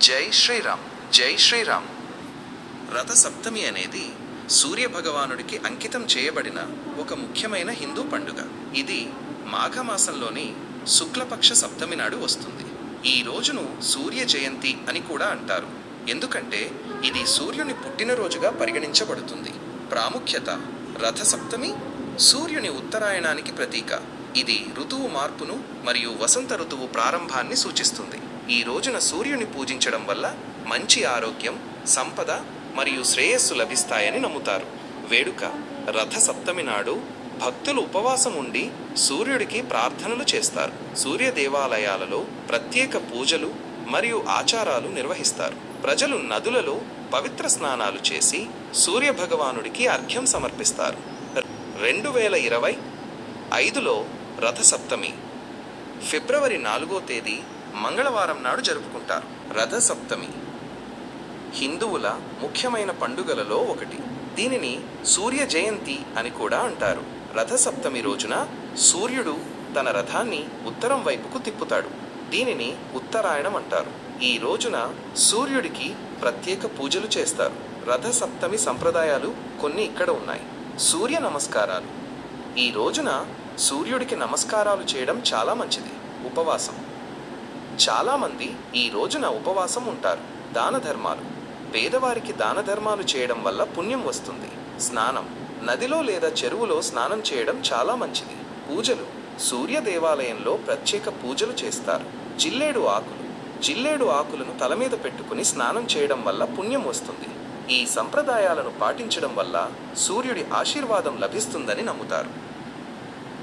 జై శ్రీరామ్, జై శ్రీరామ్. రథ సప్తమి అనేది సూర్య భగవానుడికి అంకితం చేయబడిన ఒక ముఖ్యమైన హిందూ పండుగ. ఇది మాఘమాసంలోని శుక్లపక్ష సప్తమి నాడు వస్తుంది. ఈ రోజును సూర్య జయంతి అని కూడా అంటారు, ఎందుకంటే ఇది సూర్యుని పుట్టినరోజుగా పరిగణించబడుతుంది. ప్రాముఖ్యత: రథ సప్తమి సూర్యుని ఉత్తరాయణానికి ప్రతీక. ఇది ఋతువు మార్పును మరియు వసంత ఋతువు ప్రారంభాన్ని సూచిస్తుంది. ఈ రోజున సూర్యుని పూజించడం వల్ల మంచి ఆరోగ్యం, సంపద మరియు శ్రేయస్సు లభిస్తాయని నమ్ముతారు. వేడుక: రథ సప్తమి నాడు భక్తులు ఉపవాసం ఉండి సూర్యుడికి ప్రార్థనలు చేస్తారు. సూర్య దేవాలయాలలో ప్రత్యేక పూజలు మరియు ఆచారాలు నిర్వహిస్తారు. ప్రజలు నదులలో పవిత్ర స్నానాలు చేసి సూర్య భగవానుడికి అర్ఘ్యం సమర్పిస్తారు. 2025లో రథ సప్తమి ఫిబ్రవరి 4వ తేదీ మంగళవారం నాడు జరుపుకుంటారు. రథ సప్తమి హిందువుల ముఖ్యమైన పండుగలలో ఒకటి. దీనిని సూర్య జయంతి అని కూడా అంటారు. రథ సప్తమి రోజున సూర్యుడు తన రథాన్ని ఉత్తరం వైపుకు తిప్పుతాడు. దీనిని ఉత్తరాయణం అంటారు. ఈ రోజున సూర్యుడికి ప్రత్యేక పూజలు చేస్తారు. రథ సప్తమి సంప్రదాయాలు కొన్ని ఇక్కడ ఉన్నాయి. సూర్య నమస్కారాలు: ఈ రోజున సూర్యుడికి నమస్కారాలు చేయడం చాలా మంచిది. ఉపవాసం: చాలామంది ఈ రోజున ఉపవాసం ఉంటారు. దాన ధర్మాలు: పేదవారికి దాన ధర్మాలు చేయడం వల్ల పుణ్యం వస్తుంది. స్నానం: నదిలో లేదా చెరువులో స్నానం చేయడం చాలా మంచిది. పూజలు: సూర్య దేవాలయంలో ప్రత్యేక పూజలు చేస్తారు. జిల్లేడు ఆకులను తల మీద పెట్టుకుని స్నానం చేయడం వల్ల పుణ్యం వస్తుంది. ఈ సంప్రదాయాలను పాటించడం వల్ల సూర్యుడి ఆశీర్వాదం లభిస్తుందని నమ్ముతారు.